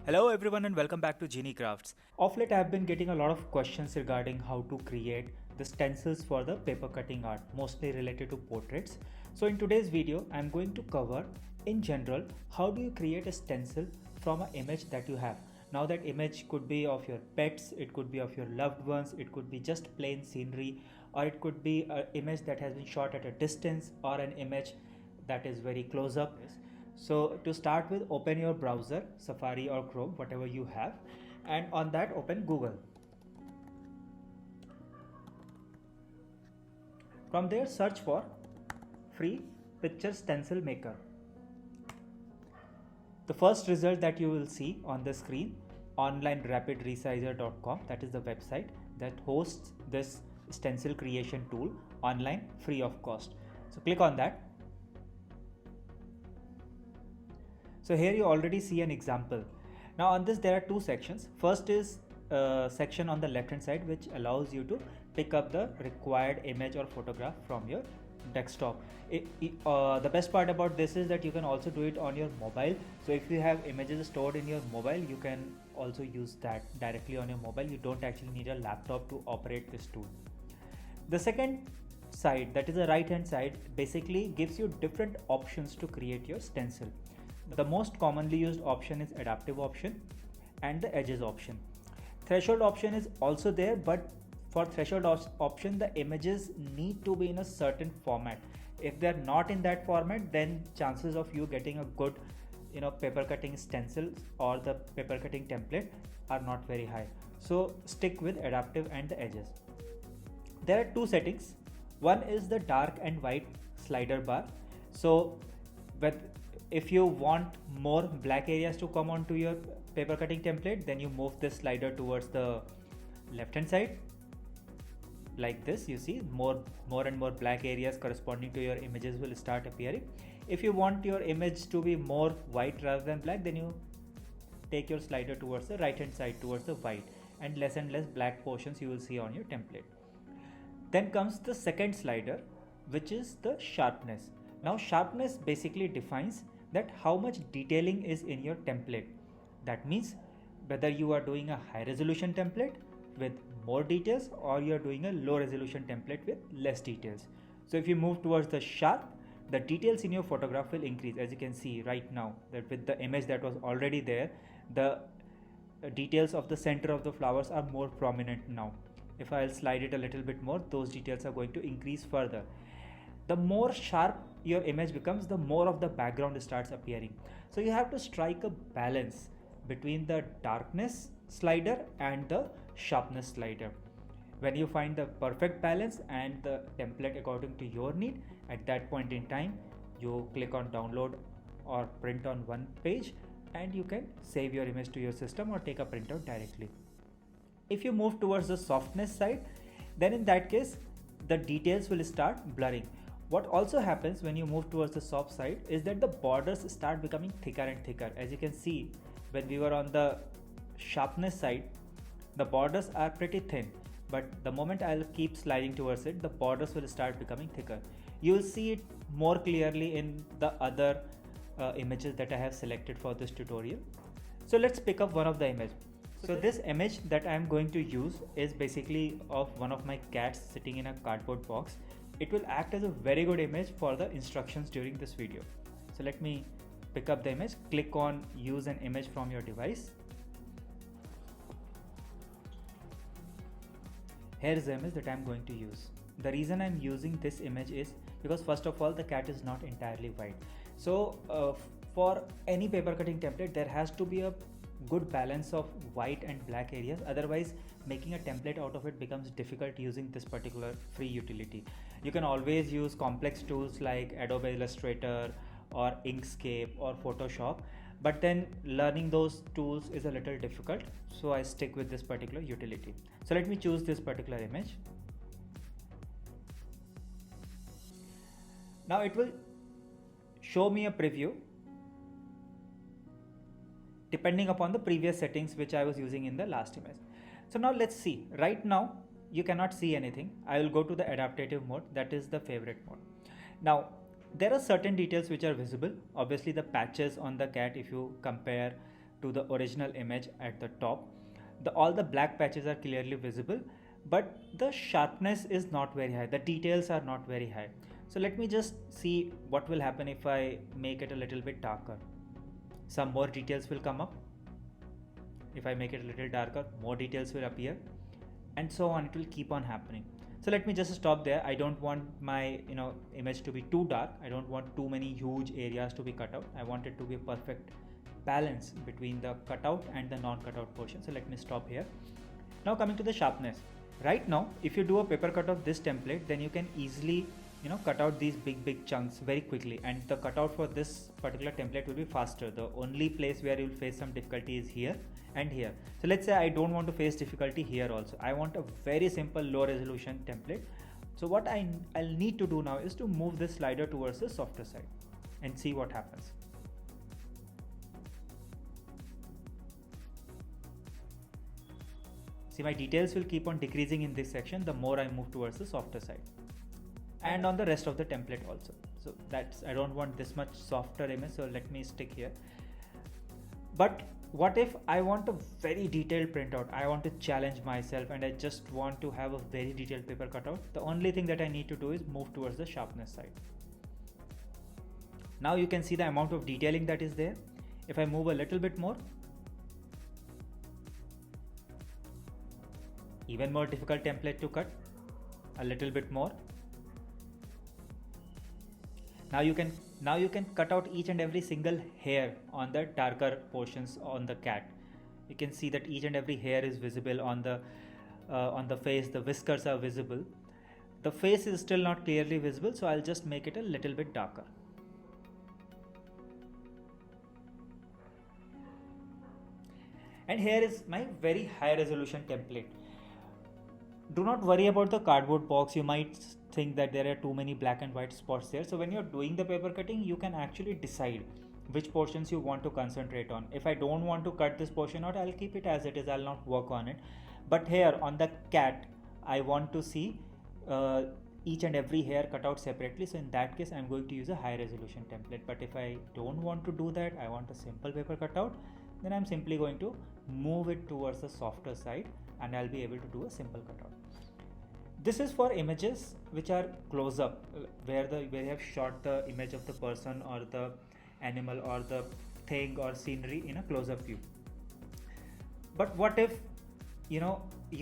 Hello everyone and welcome back to Genie Crafts. Of late I have been getting a lot of questions regarding how to create the stencils for the paper cutting art, mostly related to portraits. So in today's video I am going to cover in general how do you create a stencil from an image that you have. Now that image could be of your pets, it could be of your loved ones, it could be just plain scenery, or it could be an image that has been shot at a distance, or an image that is very close up. So to start with, open your browser, Safari or Chrome, whatever you have, and on that open Google. From there search for free picture stencil maker. The first result that you will see on the screen, onlinerapidresizer.com, that is the website that hosts this stencil creation tool online free of cost. So click on that. So here you already see an example. Now on this there are two sections. First is a section on the left hand side which allows you to pick up the required image or photograph from your desktop. The best part about this is that you can also do it on your mobile. So if you have images stored in your mobile, you can also use that directly on your mobile. You don't actually need a laptop to operate this tool. The second side, that is the right hand side, basically gives you different options to create your stencil. The most commonly used option is adaptive option and the edges option. Threshold option is also there, but for threshold option the images need to be in a certain format. If they're not in that format, then chances of you getting a good paper cutting stencil or the paper cutting template are not very high. So stick with adaptive and the edges. There are two settings. One is the dark and white slider bar. So if you want more black areas to come onto your paper cutting template, then you move this slider towards the left hand side like this. You see more and more black areas corresponding to your images will start appearing. If you want your image to be more white rather than black, then you take your slider towards the right hand side towards the white, and less black portions you will see on your template. Then comes the second slider, which is the sharpness. Now sharpness basically defines that how much detailing is in your template. That means whether you are doing a high resolution template with more details or you are doing a low resolution template with less details. So if you move towards the sharp, the details in your photograph will increase. As you can see right now, that with the image that was already there, the details of the center of the flowers are more prominent now. If I'll slide it a little bit more, those details are going to increase further. The more sharp your image becomes, the more of the background starts appearing. So you have to strike a balance between the darkness slider and the sharpness slider. When you find the perfect balance and the template according to your need, at that point in time you click on download or print on one page, and you can save your image to your system or take a printout directly. If you move towards the softness side, then in that case the details will start blurring. What also happens when you move towards the soft side is that the borders start becoming thicker and thicker. As you can see, when we were on the sharpness side, the borders are pretty thin, but the moment I'll keep sliding towards it, the borders will start becoming thicker. You will see it more clearly in the other images that I have selected for this tutorial. So let's pick up one of the images. So this image that I am going to use is basically of one of my cats sitting in a cardboard box. It will act as a very good image for the instructions during this video. So let me pick up the image, click on use an image from your device. Here is the image that I am going to use. The reason I am using this image is because first of all the cat is not entirely white. So for any paper cutting template there has to be a good balance of white and black areas, otherwise making a template out of it becomes difficult using this particular free utility. You can always use complex tools like Adobe Illustrator or Inkscape or Photoshop, but then learning those tools is a little difficult, so I stick with this particular utility. So let me choose this particular image. Now it will show me a preview depending upon the previous settings which I was using in the last image. So now let's see. Right now you cannot see anything. I will go to the adaptive mode, that is the favorite mode. Now there are certain details which are visible. Obviously the patches on the cat, if you compare to the original image at the top. All the black patches are clearly visible, but the sharpness is not very high. The details are not very high. So let me just see what will happen if I make it a little bit darker. Some more details will come up. If I make it a little darker, more details will appear, and so on. It will keep on happening. So let me just stop there. I don't want my image to be too dark. I don't want too many huge areas to be cut out. I want it to be a perfect balance between the cutout and the non-cutout portion. So let me stop here. Now coming to the sharpness. Right now, if you do a paper cut of this template, then you can easily cut out these big chunks very quickly, and the cutout for this particular template will be faster. The only place where you will face some difficulty is here and here. So let's say I don't want to face difficulty here also. I want a very simple low resolution template. So what I'll need to do now is to move this slider towards the softer side and see what happens. See, my details will keep on decreasing in this section the more I move towards the softer side, and on the rest of the template also. So I don't want this much softer image, so let me stick here. But what if I want a very detailed printout? I want to challenge myself and I just want to have a very detailed paper cutout. The only thing that I need to do is move towards the sharpness side. Now you can see the amount of detailing that is there. If I move a little bit more, even more difficult template to cut, a little bit more. Now you can cut out each and every single hair on the darker portions on the cat. You can see that each and every hair is visible on the face. The whiskers are visible. The face is still not clearly visible, so I'll just make it a little bit darker. And here is my very high resolution template. Do not worry about the cardboard box. You might think that there are too many black and white spots there. So when you're doing the paper cutting, you can actually decide which portions you want to concentrate on. If I don't want to cut this portion out, I'll keep it as it is. I'll not work on it. But here on the cat, I want to see each and every hair cut out separately. So in that case, I'm going to use a high resolution template. But if I don't want to do that, I want a simple paper cutout, then I'm simply going to move it towards the softer side and I'll be able to do a simple cutout. This is for images which are close up, where you have shot the image of the person or the animal or the thing or scenery in a close-up view. But what if you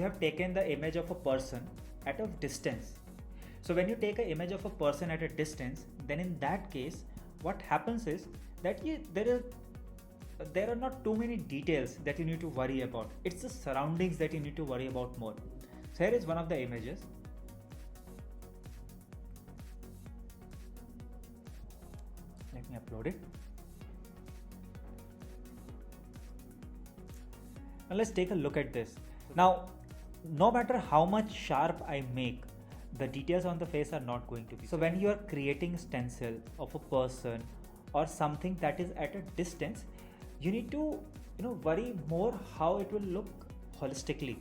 have taken the image of a person at a distance? So when you take an image of a person at a distance, then in that case what happens is that there are not too many details that you need to worry about. It's the surroundings that you need to worry about more. So here is one of the images. Let me upload it. Now let's take a look at this. Now, no matter how much sharp I make, the details on the face are not going to be. So when you are creating a stencil of a person or something that is at a distance, you need to worry more how it will look holistically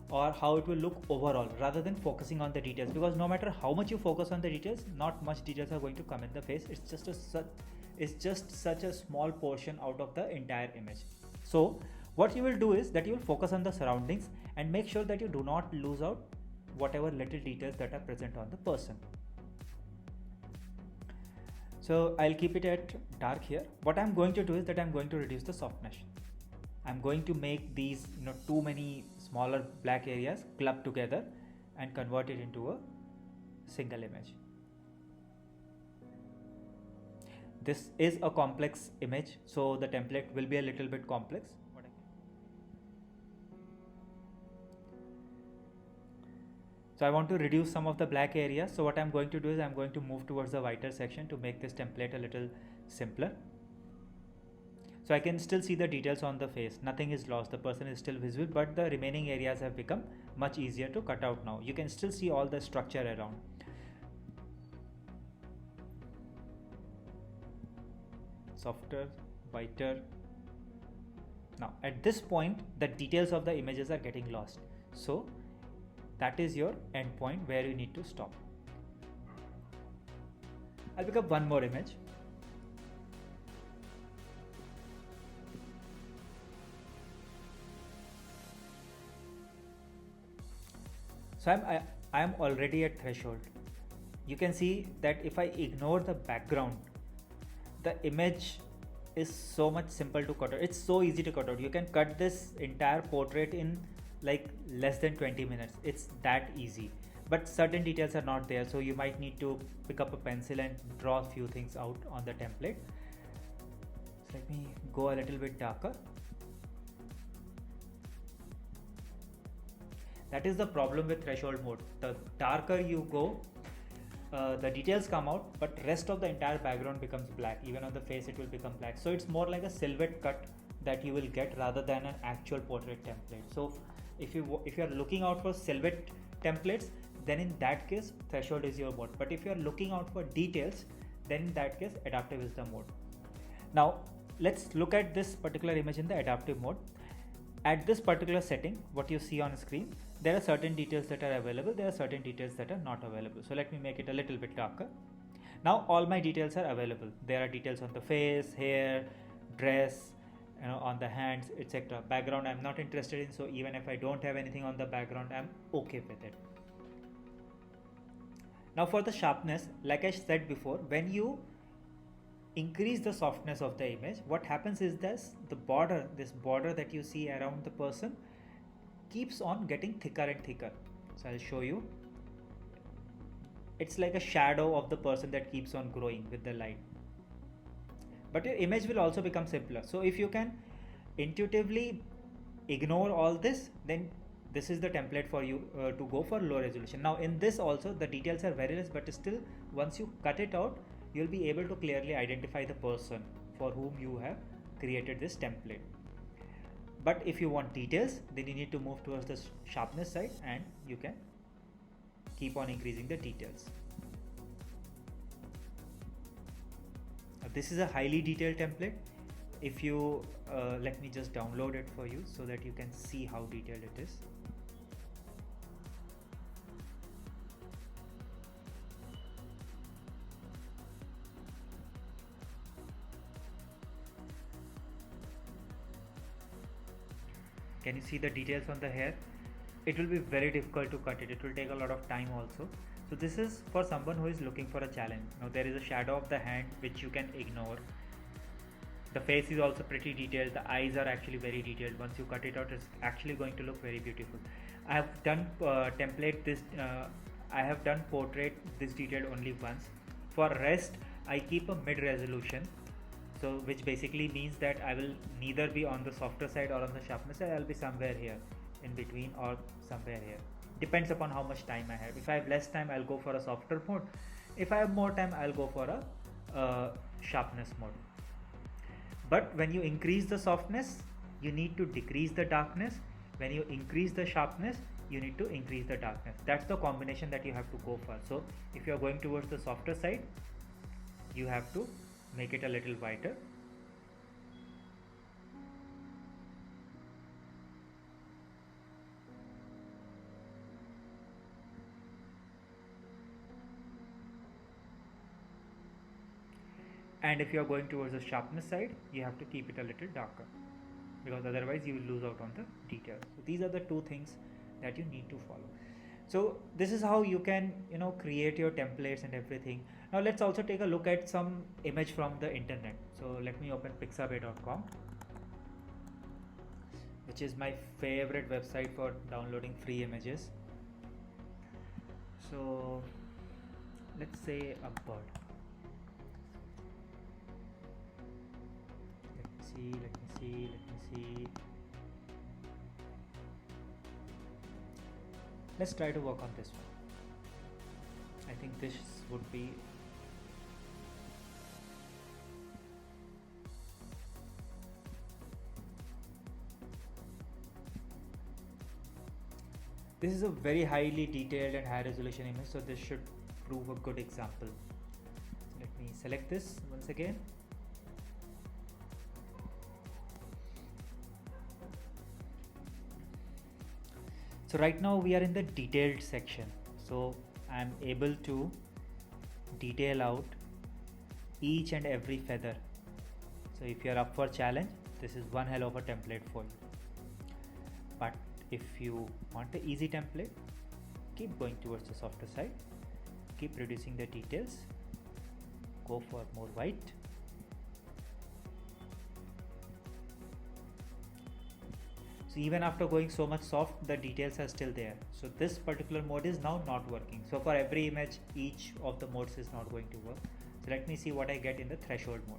or how it will look overall, rather than focusing on the details, because no matter how much you focus on the details, not much details are going to come in the face. It's just such a small portion out of the entire image. So what you will do is that you will focus on the surroundings and make sure that you do not lose out whatever little details that are present on the person. So I'll keep it at dark here. What I'm going to do is that I'm going to reduce the softness. I'm going to make these too many smaller black areas clubbed together and convert it into a single image. This is a complex image, so the template will be a little bit complex. So I want to reduce some of the black areas. So what I'm going to do is I'm going to move towards the whiter section to make this template a little simpler. So I can still see the details on the face. Nothing is lost. The person is still visible, but the remaining areas have become much easier to cut out now. You can still see all the structure around. Softer, whiter. Now at this point, the details of the images are getting lost. So that is your end point where you need to stop. I'll pick up one more image. So I am already at threshold. You can see that if I ignore the background, the image is so much simple to cut out. It's so easy to cut out. You can cut this entire portrait in like less than 20 minutes. It's that easy. But certain details are not there, so you might need to pick up a pencil and draw a few things out on the template. So let me go a little bit darker. That is the problem with threshold mode. The darker you go, the details come out, but rest of the entire background becomes black. Even on the face it will become black. So it's more like a silhouette cut that you will get rather than an actual portrait template. So if you are looking out for silhouette templates, then in that case threshold is your mode. But if you are looking out for details, then in that case adaptive is the mode. Now let's look at this particular image in the adaptive mode. At this particular setting, what you see on screen, there are certain details that are available, there are certain details that are not available. So let me make it a little bit darker. Now all my details are available. There are details on the face, hair, dress, on the hands, etc. Background I'm not interested in, so even if I don't have anything on the background, I'm okay with it. Now for the sharpness, like I said before, when you increase the softness of the image, what happens is this border that you see around the person keeps on getting thicker and thicker. So I'll show you. It's like a shadow of the person that keeps on growing with the light. But your image will also become simpler. So if you can intuitively ignore all this, then this is the template for you to go for low resolution. Now in this also the details are very less, but still once you cut it out, you'll be able to clearly identify the person for whom you have created this template. But if you want details, then you need to move towards the sharpness side and you can keep on increasing the details. Now, this is a highly detailed template. If you let me just download it for you so that you can see how detailed it is. Can you see the details on the hair? It will be very difficult to cut it. It will take a lot of time also. So this is for someone who is looking for a challenge. Now there is a shadow of the hand which you can ignore. The face is also pretty detailed. The eyes are actually very detailed. Once you cut it out, it's actually going to look very beautiful. I have done I have done portrait this detailed only once. For rest, I keep a mid resolution. So which basically means that I will neither be on the softer side or on the sharpness side. I'll be somewhere here in between or somewhere here. Depends upon how much time I have. If I have less time, I'll go for a softer mode. If I have more time, I'll go for a sharpness mode. But when you increase the softness, you need to decrease the darkness. When you increase the sharpness, you need to increase the darkness. That's the combination that you have to go for. So if you are going towards the softer side, you have to make it a little whiter. And if you are going towards the sharpness side, you have to keep it a little darker, because otherwise you will lose out on the details. So these are the two things that you need to follow. So this is how you can create your templates and everything. Now let's also take a look at some image from the internet. So let me open pixabay.com, which is my favorite website for downloading free images. So let's say a bird. Let me see. Let's try to work on this one. I think this would be this is a very highly detailed and high resolution image, so this should prove a good example. So let me select this once again. So right now we are in the detailed section, so I'm able to detail out each and every feather. So if you're up for challenge, this is one hell of a template for you. But if you want the easy template, keep going towards the softer side, keep reducing the details, go for more white. So even after going so much soft, the details are still there. So this particular mode is now not working. So for every image, each of the modes is not going to work. So let me see what I get in the threshold mode.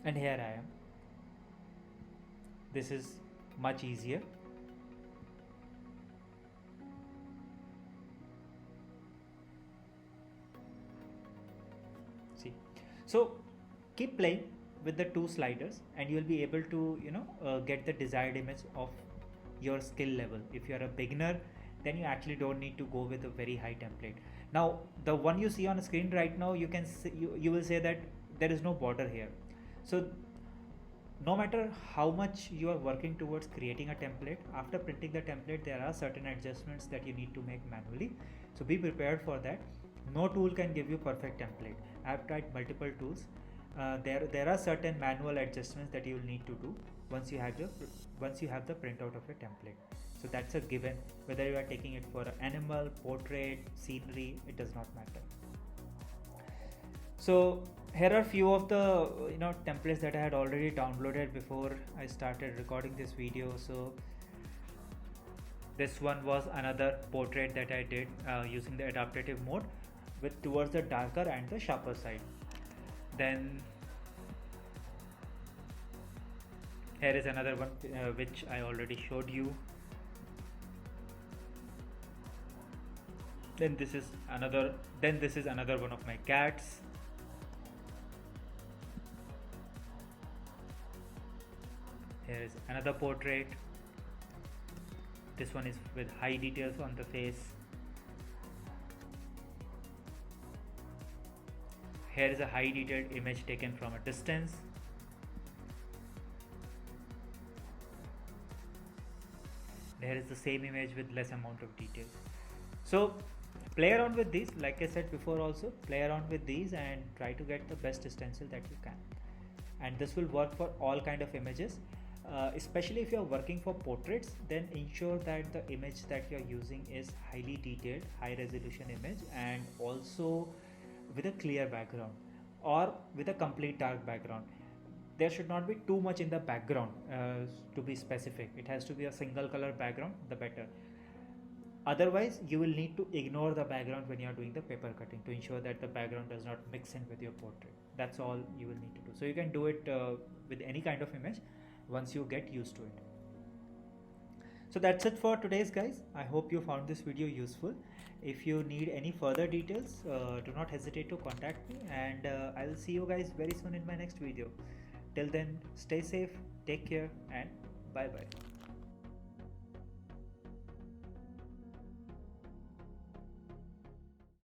And here I am. This is much easier. See, so keep playing with the two sliders and you will be able to get the desired image of your skill level. If you are a beginner, then you actually don't need to go with a very high template. Now the one you see on the screen right now, you can see, you will say that there is no border here. So no matter how much you are working towards creating a template, after printing the template there are certain adjustments that you need to make manually. So be prepared for that. No tool can give you perfect template. I have tried multiple tools. There are certain manual adjustments that you will need to do once you have the printout of your template. So that's a given. Whether you are taking it for an animal, portrait, scenery, it does not matter. So here are few of the templates that I had already downloaded before I started recording this video. So this one was another portrait that I did using the adaptive mode with towards the darker and the sharper side. Then here is another one which I already showed you. Then this is another one of my cats. Here is another portrait. This one is with high details on the face. Here is a high detailed image taken from a distance. Here is the same image with less amount of details. So play around with these, like I said before also, play around with these and try to get the best stencil that you can. And this will work for all kind of images. Especially if you are working for portraits, then ensure that the image that you are using is highly detailed, high resolution image, and also with a clear background or with a complete dark background. There should not be too much in the background to be specific. It has to be a single color background, the better. Otherwise you will need to ignore the background when you are doing the paper cutting to ensure that the background does not mix in with your portrait. That's all you will need to do. So you can do it with any kind of image once you get used to it. So that's it for today's, guys. I hope you found this video useful. If you need any further details, do not hesitate to contact me, and I will see you guys very soon in my next video. Till then, stay safe, take care, and bye bye.